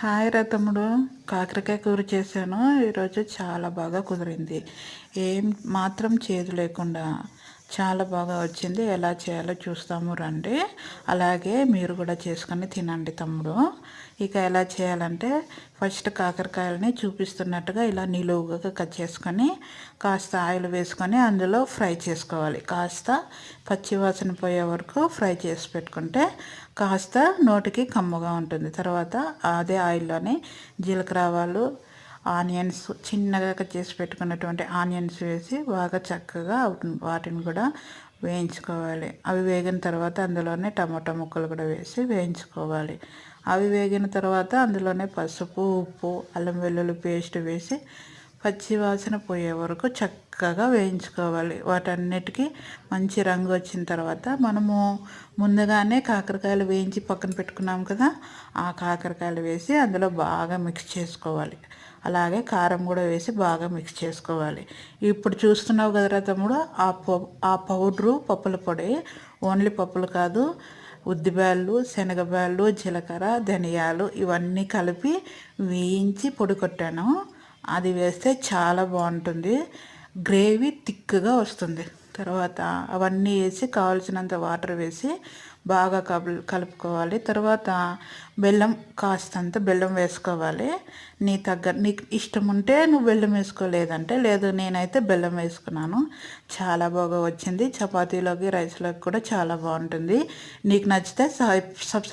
Hi రా తమ్ముడు. కాకరకాయ కూర చేశాను ఈరోజు. చాలా బాగా కుదిరింది. ఏం మాత్రం చేదు లేకుండా చాలా బాగా వచ్చింది. ఎలా చేయాలో చూస్తాము రండి. అలాగే మీరు కూడా చేసుకొని తినండి తమ్ముడు. ఇక ఎలా చేయాలంటే ఫస్ట్ కాకరకాయలని చూపిస్తున్నట్టుగా ఇలా నిలువుగా కట్ చేసుకొని కాస్త ఆయిల్ వేసుకొని అందులో ఫ్రై చేసుకోవాలి. కాస్త పచ్చివాసన పోయే వరకు ఫ్రై చేసి పెట్టుకుంటే కాస్త నోటికి కమ్మగా ఉంటుంది. తర్వాత అదే ఆయిల్లోనే జీలకర్ర ఆవాలు, ఆనియన్స్ చిన్నగా కట్ చేసి పెట్టుకున్నటువంటి ఆనియన్స్ వేసి బాగా చక్కగా వాటిని కూడా వేయించుకోవాలి. అవి వేగిన తర్వాత అందులోనే టమాటా ముక్కలు కూడా వేసి వేయించుకోవాలి. అవి వేగిన తర్వాత అందులోనే పసుపు, ఉప్పు, అల్లం వెల్లుల్లి పేస్ట్ వేసి పచ్చి వాసన పోయే వరకు చక్కగా వేయించుకోవాలి. వాటన్నిటికీ మంచి రంగు వచ్చిన తర్వాత మనము ముందుగానే కాకరకాయలు వేయించి పక్కన పెట్టుకున్నాం కదా, ఆ కాకరకాయలు వేసి అందులో బాగా మిక్స్ చేసుకోవాలి. అలాగే కారం కూడా వేసి బాగా మిక్స్ చేసుకోవాలి. ఇప్పుడు చూస్తున్నావు కదరా తమ్ముడు, ఆ పౌడరు పప్పుల పొడి, ఓన్లీ పప్పులు కాదు, ఉద్దిబ్యాళ్ళు, శనగబ్యాళ్ళు, జీలకర్ర, ధనియాలు ఇవన్నీ కలిపి వేయించి పొడి కొట్టాను. అది వేస్తే చాలా బాగుంటుంది. గ్రేవీ థిక్గా వస్తుంది. తర్వాత అవన్నీ వేసి కావాల్సినంత వాటర్ వేసి బాగా కలుపుకోవాలి. తర్వాత బెల్లం, కాస్తంత బెల్లం వేసుకోవాలి. నీకు ఇష్టం ఉంటే నువ్వు బెల్లం వేసుకోలేదంటే లేదు. నేనైతే బెల్లం వేసుకున్నాను. చాలా బాగా వచ్చింది. చపాతీలోకి, రైస్లోకి కూడా చాలా బాగుంటుంది. నీకు నచ్చితే సబ్స్క్రైబ్